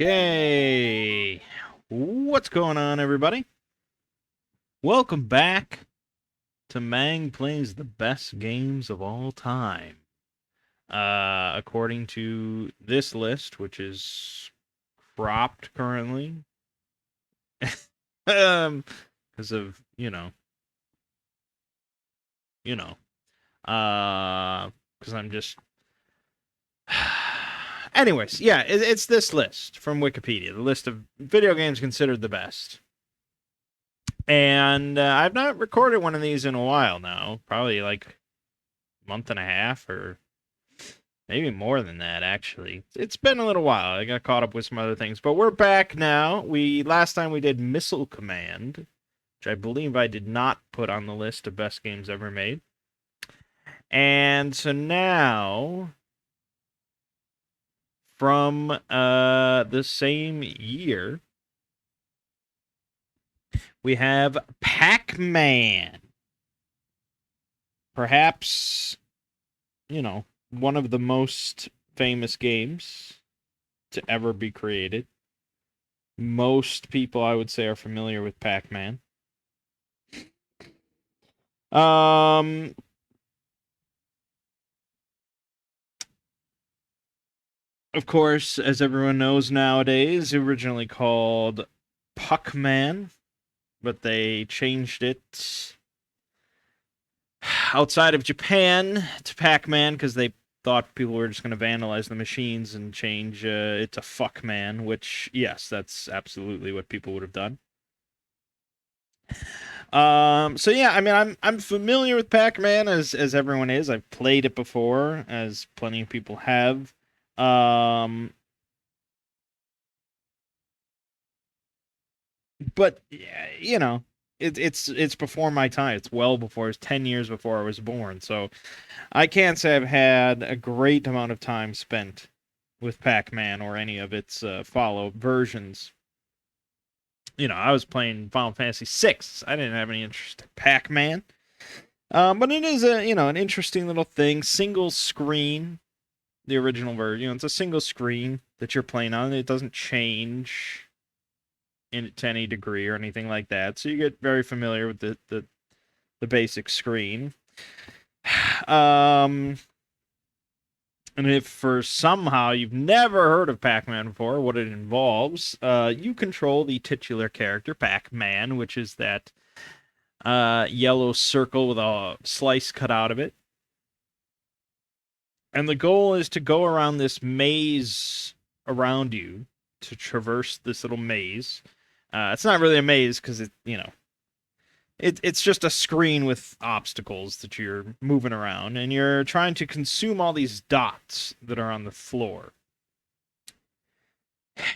Okay. What's going on, everybody? Welcome back to Mangg Plays the Best Games of All Time. According to this list, which is cropped currently, because of, because I'm just. Anyways, yeah, it's this list from Wikipedia, the list of video games considered the best. And I've not recorded one of these in a while now, probably like a month and a half or maybe more than that, actually. It's been a little while. I got caught up with some other things, but we're back now. Last time we did Missile Command, which I believe I did not put on the list of best games ever made. And so now, from the same year, we have Pac-Man. Perhaps, one of the most famous games to ever be created. Most people, I would say, are familiar with Pac-Man. Of course, as everyone knows nowadays, originally called Pac-Man, but they changed it outside of Japan to Pac-Man because they thought people were just going to vandalize the machines and change it to Fuckman, which, yes, that's absolutely what people would have done. So yeah, I mean, I'm familiar with Pac-Man as everyone is. I've played it before, as plenty of people have. But it's before my time. It's well before. It's 10 years before I was born. So I can't say I've had a great amount of time spent with Pac-Man or any of its follow versions. I was playing Final Fantasy VI. I didn't have any interest in Pac-Man. But it is an interesting little thing. Single screen, the original version. It's a single screen that you're playing on. It doesn't change to any degree or anything like that. So you get very familiar with the basic screen. And if for somehow you've never heard of Pac-Man before, what it involves, you control the titular character, Pac-Man, which is that yellow circle with a slice cut out of it. And the goal is to go around this maze around you, to traverse this little maze. It's not really a maze because it's just a screen with obstacles that you're moving around, and you're trying to consume all these dots that are on the floor.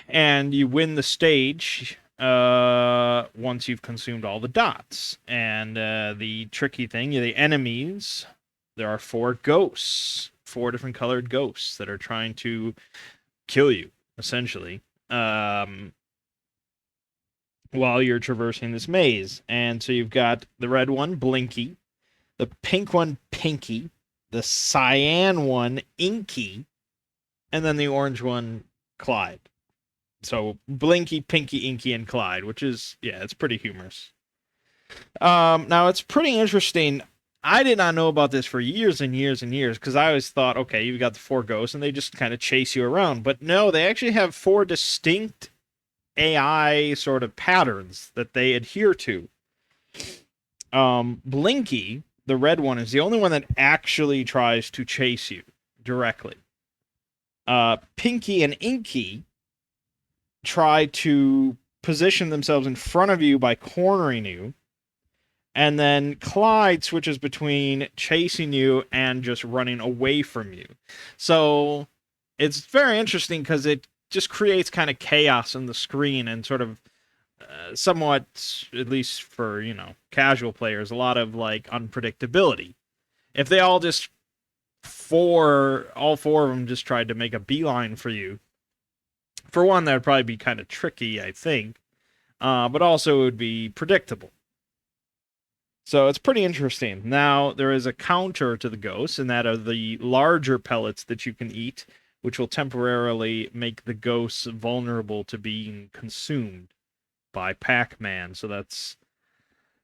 And you win the stage once you've consumed all the dots. And the tricky thing, the enemies, there are 4 ghosts, 4 different colored ghosts that are trying to kill you, essentially. While you're traversing this maze. And so you've got the red one, Blinky, the pink one, Pinky, the cyan one, Inky, and then the orange one, Clyde. So Blinky, Pinky, Inky, and Clyde, which is, it's pretty humorous. Now, it's pretty interesting. I did not know about this for years and years and years because I always thought, okay, you've got the 4 ghosts and they just kind of chase you around. But no, they actually have 4 distinct AI sort of patterns that they adhere to. Blinky, the red one, is the only one that actually tries to chase you directly. Pinky and Inky try to position themselves in front of you by cornering you. And then Clyde switches between chasing you and just running away from you. So it's very interesting because it just creates kind of chaos in the screen and sort of somewhat, at least for, casual players, a lot of like unpredictability. If they all 4 of them just tried to make a beeline for you, for one, that would probably be kind of tricky, I think, but also it would be predictable. So it's pretty interesting. Now, there is a counter to the ghosts, and that are the larger pellets that you can eat, which will temporarily make the ghosts vulnerable to being consumed by Pac-Man. So that's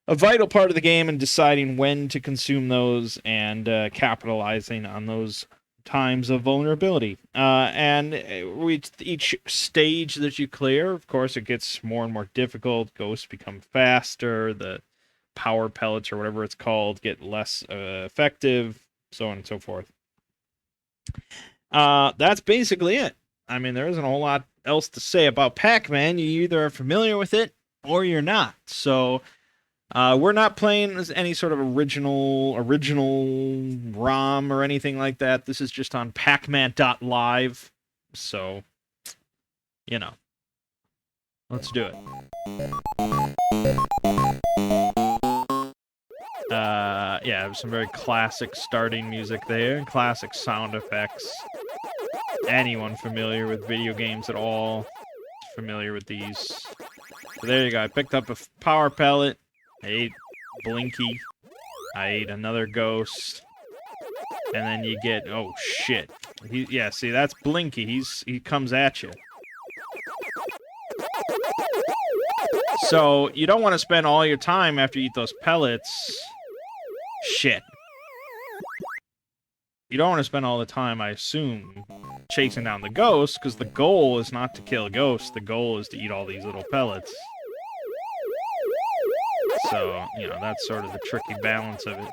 a vital part of the game in deciding when to consume those and capitalizing on those times of vulnerability. And each stage that you clear, of course, it gets more and more difficult. Ghosts become faster. The power pellets or whatever it's called get less effective, so on and so forth. That's basically it. I mean, there isn't a whole lot else to say about Pac-Man. You either are familiar with it or you're not. So we're not playing any sort of original ROM or anything like that. This is just on pacman.live. So, you know, let's do it. Yeah, some very classic starting music there, classic sound effects. Anyone familiar with video games at all is familiar with these. So there you go. I picked up a power pellet. I ate Blinky. I ate another ghost. And then you get, oh shit. Yeah, see, that's Blinky. He comes at you. So you don't want to spend all your time after you eat those pellets. Shit. You don't want to spend all the time, I assume, chasing down the ghost, because the goal is not to kill ghosts. The goal is to eat all these little pellets. So, you know, that's sort of the tricky balance of it.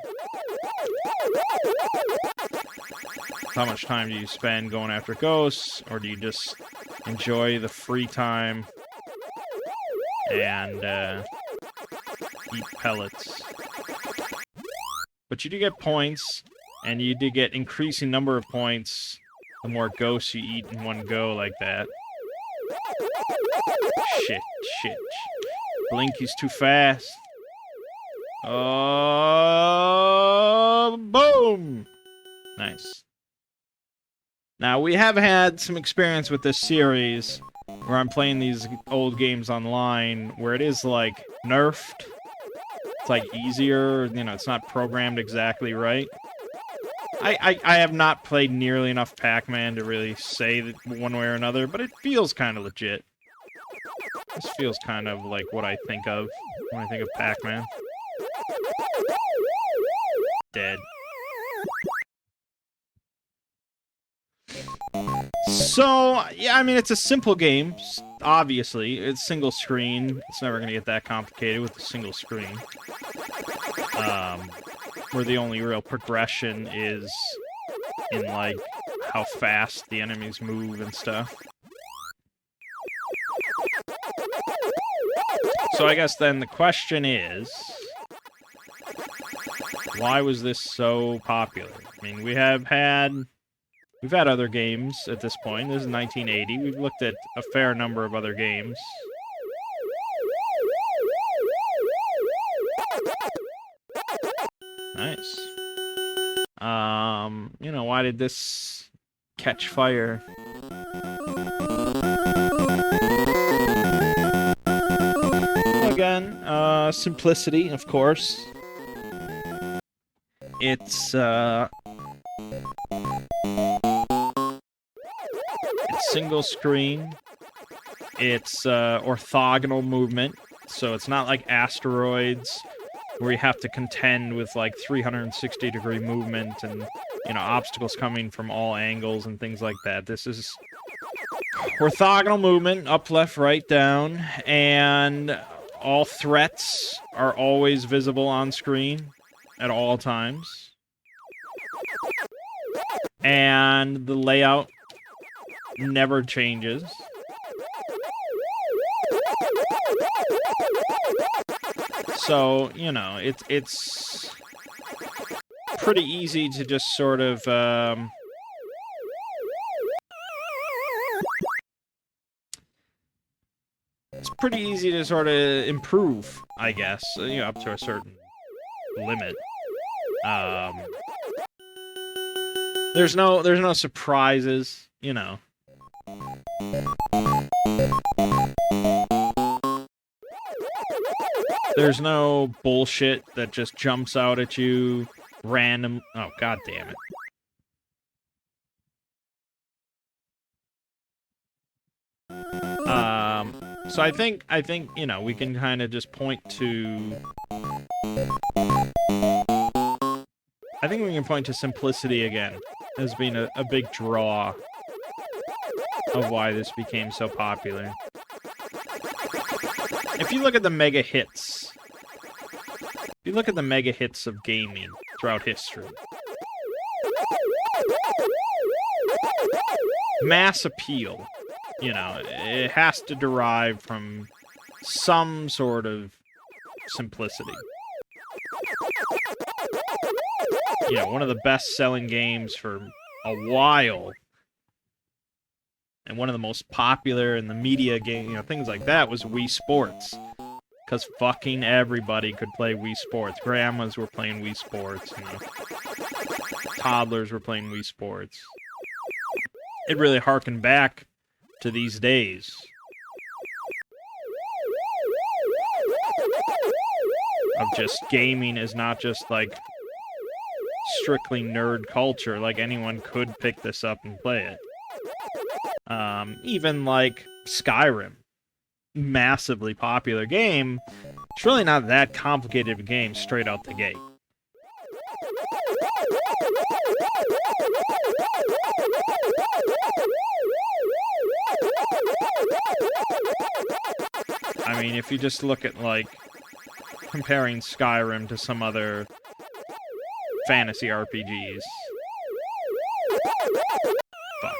How much time do you spend going after ghosts, or do you just enjoy the free time and eat pellets? But you do get points, and you do get increasing number of points the more ghosts you eat in one go like that. Shit. Blinky's too fast. Oh, boom! Nice. Now, we have had some experience with this series where I'm playing these old games online where it is, like, nerfed. It's, like, easier. You know, it's not programmed exactly right. I have not played nearly enough Pac-Man to really say that one way or another, but it feels kind of legit. This feels kind of like what I think of when I think of Pac-Man. Dead. So, yeah, I mean, it's a simple game, obviously. It's single screen. It's never going to get that complicated with a single screen. Where the only real progression is in, like, how fast the enemies move and stuff. So I guess then the question is, why was this so popular? I mean, we've had other games at this point. This is 1980. We've looked at a fair number of other games. Nice. You know, why did this catch fire? Again, simplicity, of course. It's single screen. It's orthogonal movement, so it's not like Asteroids, where you have to contend with, like, 360-degree movement and, you know, obstacles coming from all angles and things like that. This is orthogonal movement, up, left, right, down, and all threats are always visible on screen at all times. And the layout never changes. So, you know, it's pretty easy to just sort of it's pretty easy to sort of improve, I guess, you know, up to a certain limit. There's no surprises, you know. There's no bullshit that just jumps out at you random. Oh, god damn it. So I think you know, we can kind of just point to. I think we can point to simplicity again as being a big draw of why this became so popular. If you look at the mega hits, of gaming throughout history, mass appeal, you know, it has to derive from some sort of simplicity. You know, one of the best-selling games for a while, and one of the most popular in the media game, you know, things like that, was Wii Sports. Because fucking everybody could play Wii Sports. Grandmas were playing Wii Sports, you know. Toddlers were playing Wii Sports. It really harkened back to these days. Of just gaming is not just, like, strictly nerd culture. Like, anyone could pick this up and play it. Even, like, Skyrim. Massively popular game. It's really not that complicated of a game straight out the gate. I mean, if you just look at, like, comparing Skyrim to some other fantasy RPGs. Fuck.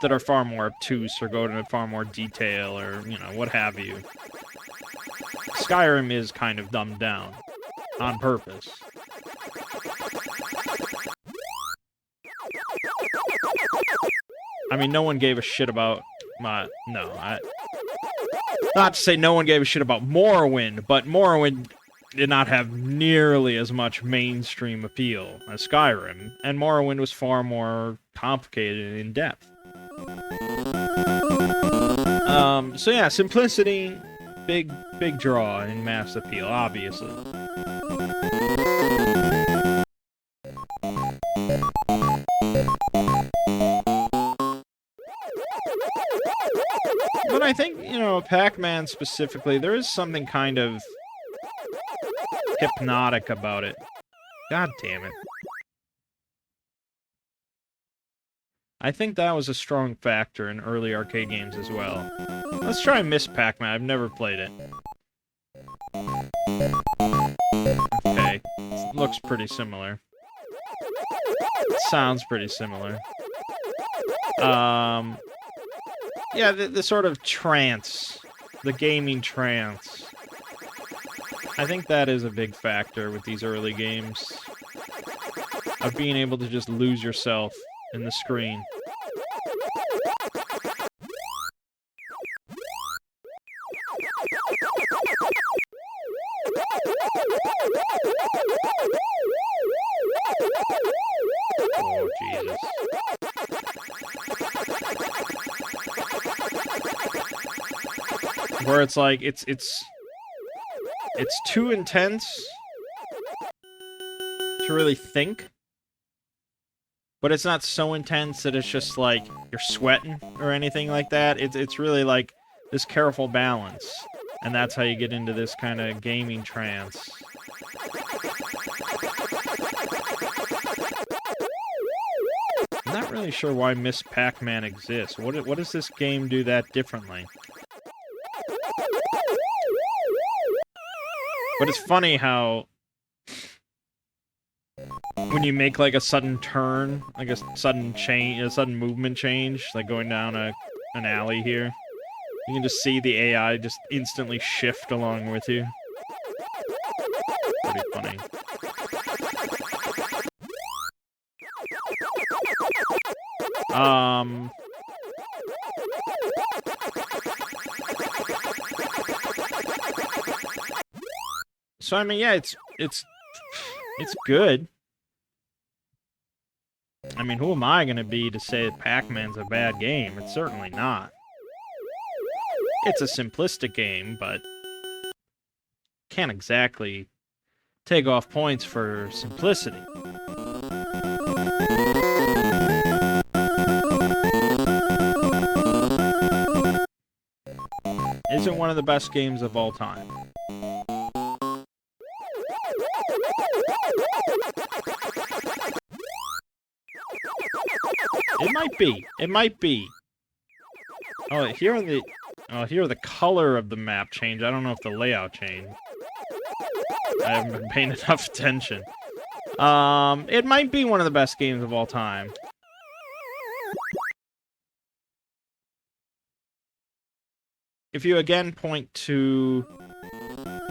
That are far more obtuse or go into far more detail or, you know, what have you. Skyrim is kind of dumbed down on purpose. I mean, no one gave a shit about not to say no one gave a shit about Morrowind, but Morrowind did not have nearly as much mainstream appeal as Skyrim, and Morrowind was far more complicated and in-depth. So yeah, simplicity, big draw in mass appeal, obviously. But I think, you know, Pac-Man specifically, there is something kind of hypnotic about it. God damn it. I think that was a strong factor in early arcade games as well. Let's try Miss Pac-Man. I've never played it. Okay. It looks pretty similar. It sounds pretty similar. Yeah, the sort of trance. The gaming trance. I think that is a big factor with these early games. Of being able to just lose yourself in the screen. Oh, Jesus. Where it's like, it's too intense to really think. But it's not so intense that it's just like you're sweating or anything like that. It's really like this careful balance. And that's how you get into this kind of gaming trance. I'm not really sure why Miss Pac-Man exists. What does this game do that differently? But it's funny how when you make like a sudden turn, like a sudden change, a sudden movement change, like going down an alley here, you can just see the AI just instantly shift along with you. Pretty funny. So I mean, yeah, it's good. I mean, who am I gonna be to say that Pac-Man's a bad game? It's certainly not. It's a simplistic game, but can't exactly take off points for simplicity. Is it one of the best games of all time? It might be. It might be. Oh, here the color of the map changed. I don't know if the layout changed. I haven't been paying enough attention. It might be one of the best games of all time. If you again point to...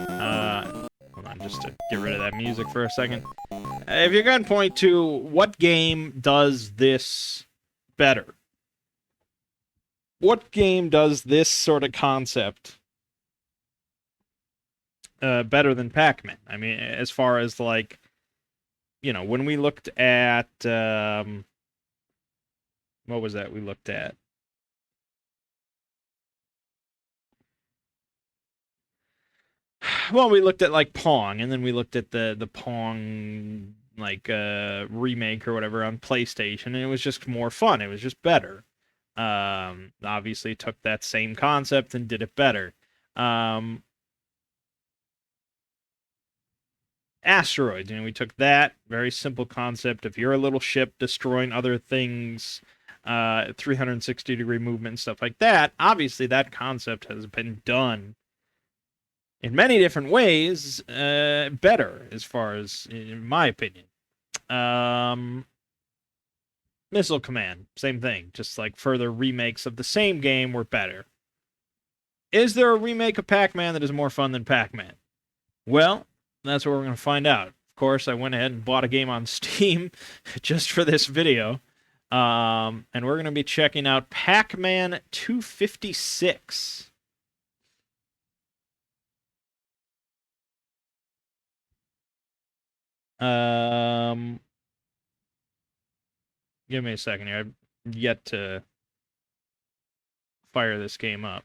hold on, just to get rid of that music for a second. If you again point to what game does this better? What game does this sort of concept better than Pac-Man? I mean, as far as, like, you know, when we looked at... what was that we looked at? Well, we looked at, like, Pong, and then we looked at the Pong, like, remake or whatever on PlayStation, and it was just more fun. It was just better. Obviously took that same concept and did it better. Asteroids, you know, we took that very simple concept of you're a little ship destroying other things, 360-degree movement and stuff like that. Obviously, that concept has been done in many different ways, better, as far as, in my opinion. Missile Command, same thing. Just like further remakes of the same game were better. Is there a remake of Pac-Man that is more fun than Pac-Man? Well, that's what we're going to find out. Of course, I went ahead and bought a game on Steam just for this video. And we're going to be checking out Pac-Man 256. Give me a second here. I've yet to fire this game up.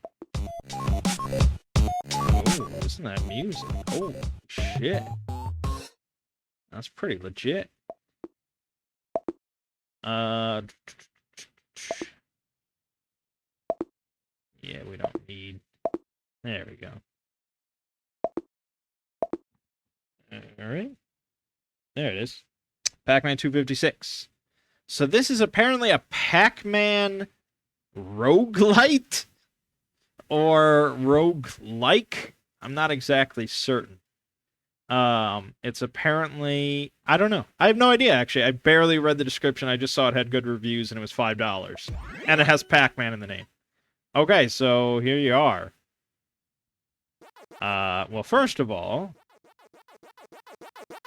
Oh, listen to that music. Oh, shit. That's pretty legit. Yeah, we don't need... There we go. Alright. There it is. Pac-Man 256. So this is apparently a Pac-Man roguelite? Or roguelike? I'm not exactly certain. It's apparently... I don't know. I have no idea, actually. I barely read the description. I just saw it had good reviews, and it was $5. And it has Pac-Man in the name. Okay, so here you are. Well, first of all...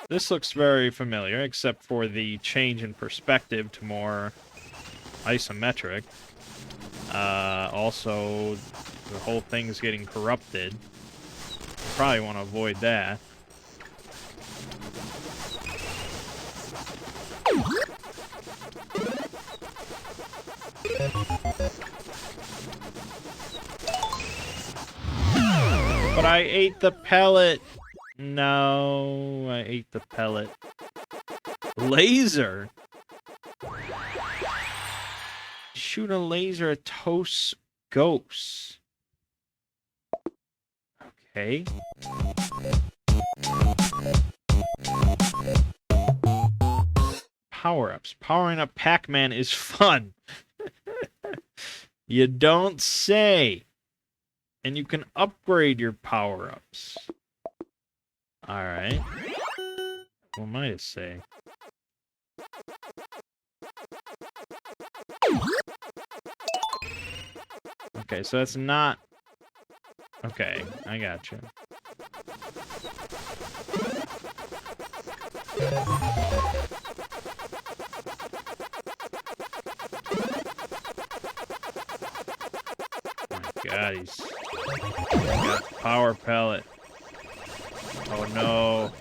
This looks very familiar, except for the change in perspective to more isometric. Also, the whole thing's getting corrupted. Probably want to avoid that. But I ate the pellet! No, I ate the pellet. Laser? Shoot a laser at Toast Ghosts. Okay. Power-ups. Powering up Pac-Man is fun. You don't say. And you can upgrade your power-ups. Alright. What might it say? Okay, so that's not... Okay, I gotcha. Oh my god, he's got the power pellet. Oh no.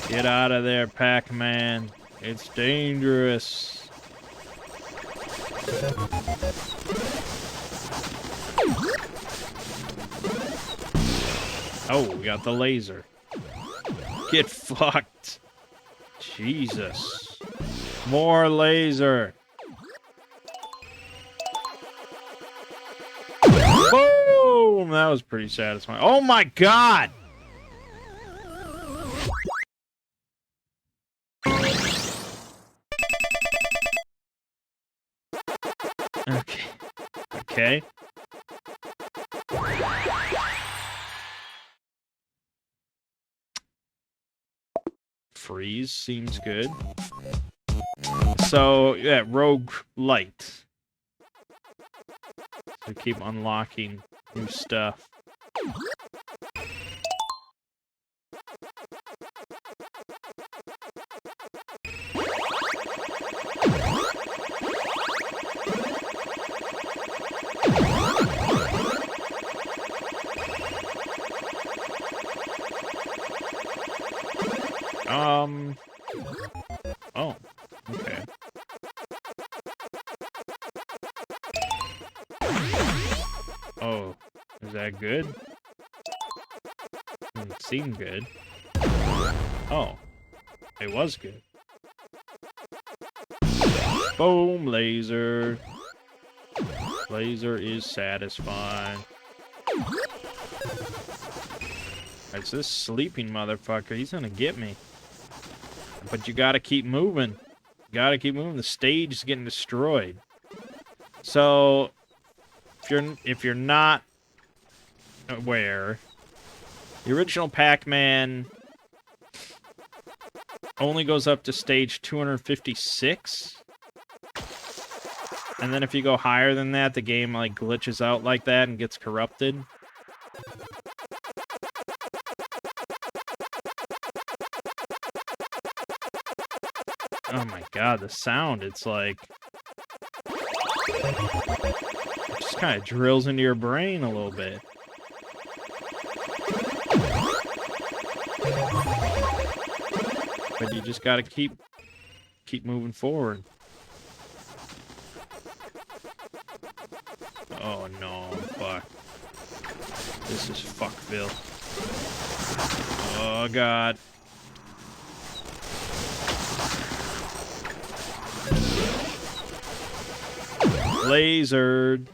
Get out of there, Pac-Man. It's dangerous. Oh, we got the laser. Get fucked. Jesus. More laser. Boom! That was pretty satisfying. Oh my god! Okay. Okay. Freeze seems good. So, yeah, Rogue Light. So keep unlocking new stuff. Oh, okay. Oh, is that good? Doesn't seem good. Oh, it was good. Boom, laser. Laser is satisfying. It's this sleeping motherfucker. He's gonna get me. But you gotta keep moving. You gotta keep moving. The stage is getting destroyed. So, if you're not aware, the original Pac-Man only goes up to stage 256. And then if you go higher than that, the game like glitches out like that and gets corrupted. Oh my god, the sound, it's like... It just kind of drills into your brain a little bit. But you just gotta keep moving forward. Oh no, fuck. This is Fuckville. Oh god. Lasered.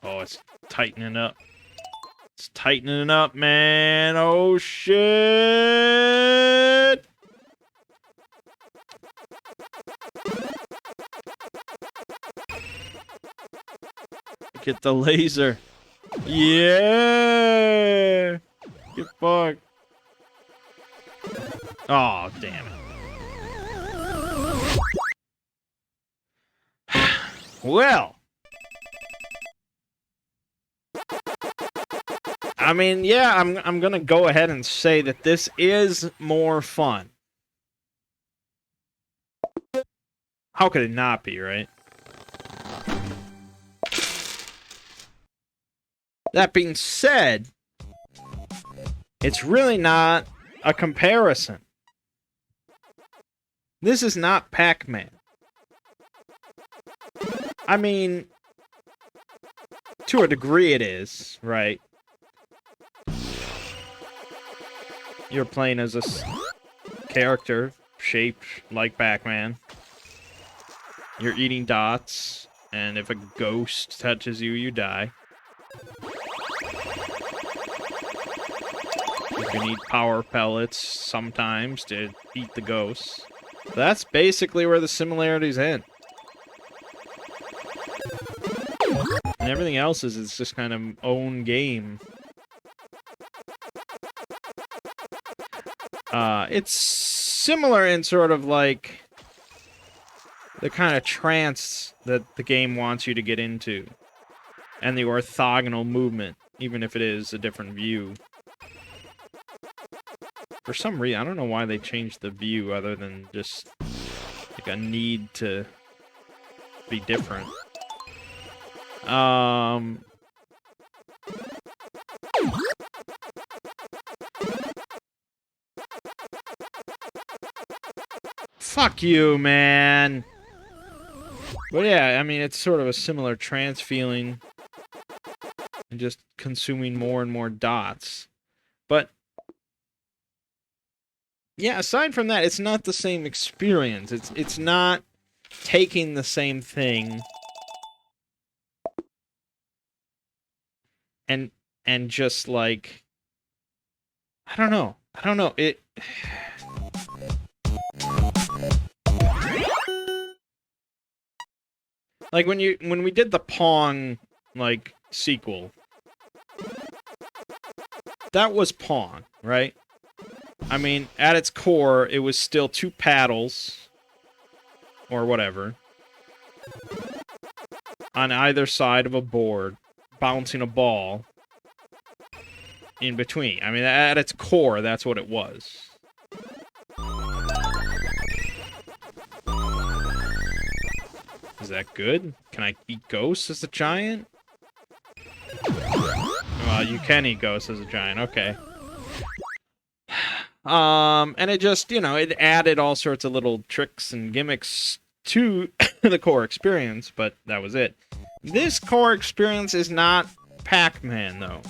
Oh, it's tightening up. It's tightening up, man. Oh, shit. Get the laser. Yeah. Get fucked. Oh, damn it. Well. I mean, yeah, I'm gonna go ahead and say that this is more fun. How could it not be, right? That being said, it's really not a comparison. This is not Pac-Man. I mean, to a degree it is, right? You're playing as a character shaped like Pac-Man. You're eating dots, and if a ghost touches you, you die. You can eat power pellets sometimes to eat the ghosts. That's basically where the similarities end. And everything else is it's just kind of own game. It's similar in sort of like the kind of trance that the game wants you to get into. And the orthogonal movement, even if it is a different view. For some reason, I don't know why they changed the view other than just like a need to be different. Fuck you, man. But yeah, I mean, it's sort of a similar trance feeling. and just consuming more and more dots. But yeah, aside from that, it's not the same experience. It's not taking the same thing and just like, I don't know. It like when we did the Pong like sequel, that was Pong, right? I mean, at its core, it was still two paddles or whatever on either side of a board, bouncing a ball in between. I mean, at its core, that's what it was. Is that good? Can I eat ghosts as a giant? Well, you can eat ghosts as a giant. Okay. And it just, it added all sorts of little tricks and gimmicks to the core experience, but that was it. This core experience is not Pac-Man, though.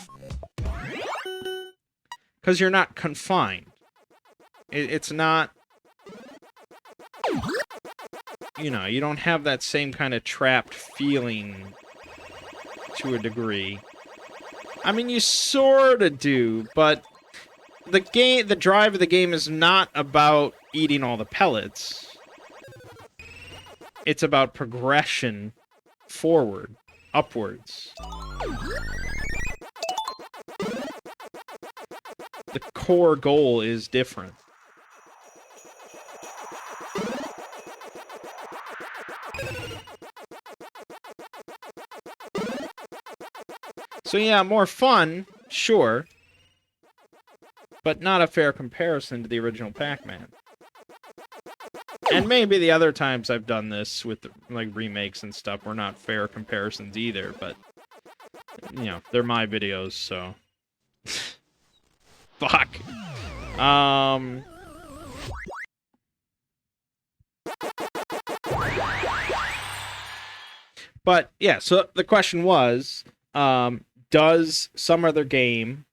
Because you're not confined. It's not... you don't have that same kind of trapped feeling to a degree. I mean, you sort of do, but the drive of the game is not about eating all the pellets. It's about progression forward, upwards. The core goal is different. So yeah, more fun, sure, but not a fair comparison to the original Pac-Man. And maybe the other times I've done this with like remakes and stuff were not fair comparisons either, but they're my videos, so fuck. But yeah, so the question was, does some other game,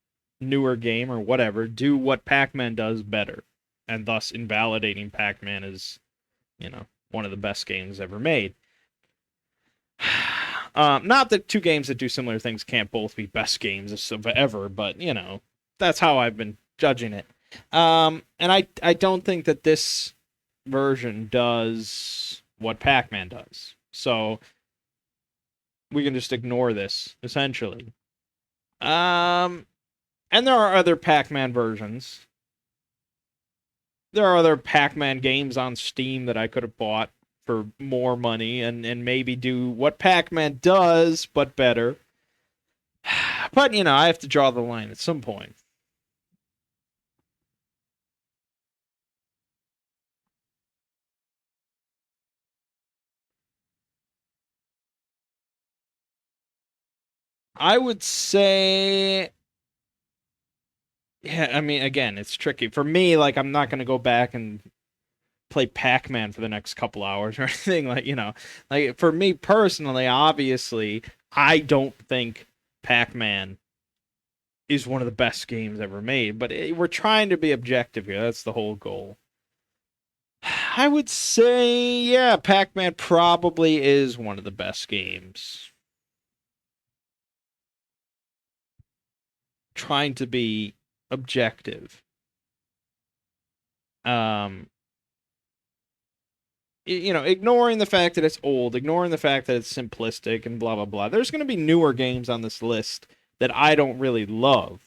newer game or whatever, do what Pac-Man does better, and thus invalidating Pac-Man as, one of the best games ever made? Not that two games that do similar things can't both be best games of ever, but that's how I've been judging it. And I don't think that this version does what Pac-Man does. So we can just ignore this, essentially. And there are other Pac-Man versions. There are other Pac-Man games on Steam that I could have bought for more money and maybe do what Pac-Man does, but better. But, I have to draw the line at some point. I would say... Yeah, I mean, again, it's tricky. For me, like, I'm not going to go back and play Pac-Man for the next couple hours or anything. Like, like, for me personally, obviously, I don't think Pac-Man is one of the best games ever made, but we're trying to be objective here. That's the whole goal. I would say, yeah, Pac-Man probably is one of the best games. Trying to be objective. Ignoring the fact that it's old, ignoring the fact that it's simplistic and blah, blah, blah. There's going to be newer games on this list that I don't really love.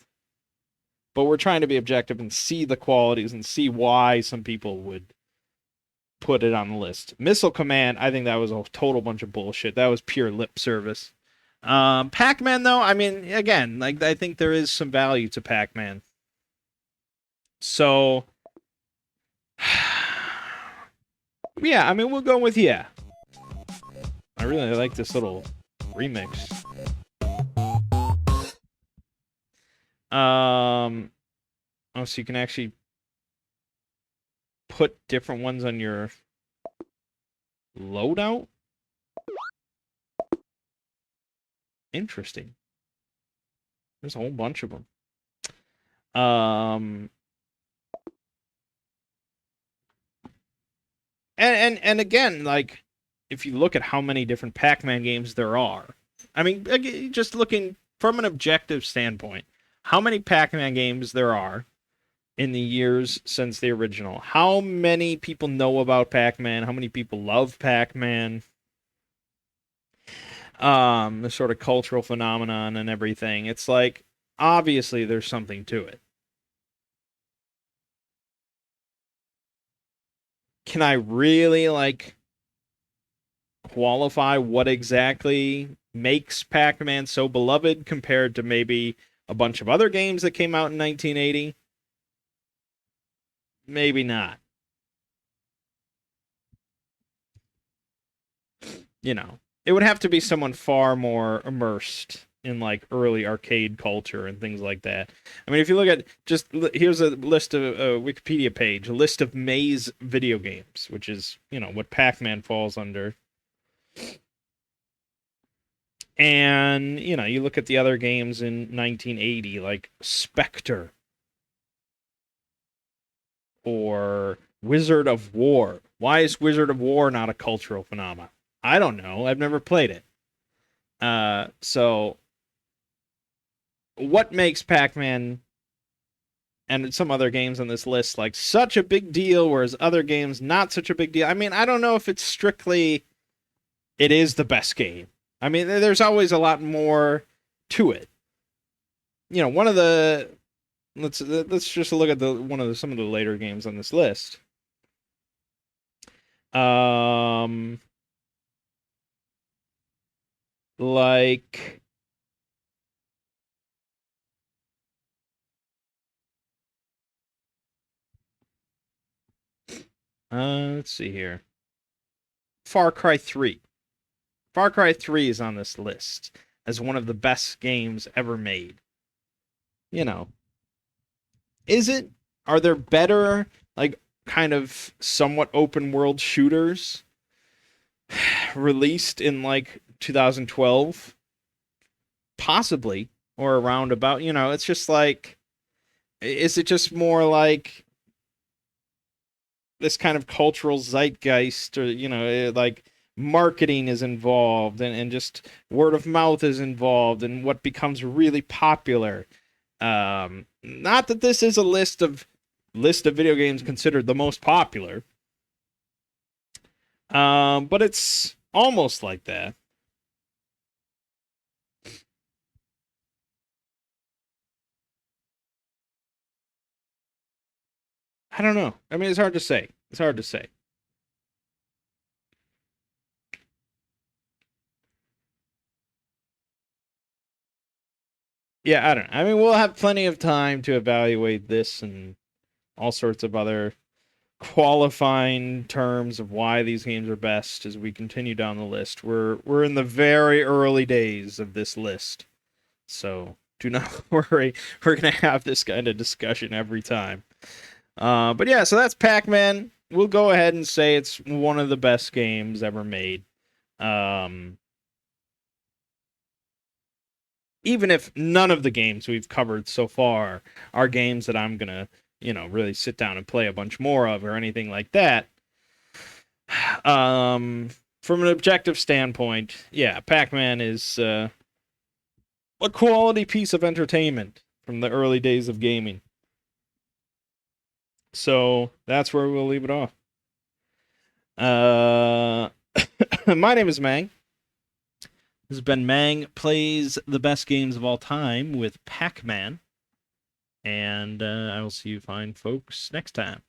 But we're trying to be objective and see the qualities and see why some people would put it on the list. Missile Command, I think that was a total bunch of bullshit. That was pure lip service. Pac-Man, though, I mean, again, like, I think there is some value to Pac-Man. So, yeah, I mean, we'll go with yeah. I really like this little remix. Oh, so you can actually put different ones on your loadout? Interesting. There's a whole bunch of them. Um, and again, like if you look at how many different Pac-Man games there are, I mean, just looking from an objective standpoint, how many Pac-Man games there are in the years since the original? How many people know about Pac-Man? How many people love Pac-Man? The sort of cultural phenomenon and everything. It's like obviously there's something to it. Can I really like qualify what exactly makes Pac-Man so beloved compared to maybe a bunch of other games that came out in 1980? Maybe not. You know, it would have to be someone far more immersed in like early arcade culture and things like that. I mean, if you look at just here's a list of a Wikipedia page, a list of maze video games, which is, you know, what Pac-Man falls under. And, you know, you look at the other games in 1980 like Spectre or Wizard of War. Why is Wizard of War not a cultural phenomenon? I don't know. I've never played it. So what makes Pac-Man and some other games on this list like such a big deal, whereas other games not such a big deal? I mean, I don't know if it's strictly it is the best game. I mean, there's always a lot more to it. You know, one of the let's just look at the one of the some of the later games on this list. Um, like let's see here. Far Cry 3. Far Cry 3 is on this list as one of the best games ever made. You know, is it? Are there better, like, kind of somewhat open world shooters released in like 2012? Possibly, or around about, you know, it's just like, is it just more like this kind of cultural zeitgeist, or, you know, like marketing is involved and just word of mouth is involved and what becomes really popular? Not that this is a list of video games considered the most popular. But it's almost like that. I don't know. I mean, it's hard to say. It's hard to say. Yeah, I don't know. I mean, we'll have plenty of time to evaluate this and all sorts of other qualifying terms of why these games are best as we continue down the list. We're in the very early days of this list. So do not worry. We're gonna have this kind of discussion every time. But yeah, so that's Pac-Man. We'll go ahead and say it's one of the best games ever made. Um, Even if none of the games we've covered so far are games that I'm gonna, you know, really sit down and play a bunch more of or anything like that. Um, from an objective standpoint, yeah, Pac-Man is a quality piece of entertainment from the early days of gaming. So that's where we'll leave it off. Uh, my name is Mangg. This has been Mangg Plays the Best Games of All Time with Pac-Man. And I will see you fine folks next time.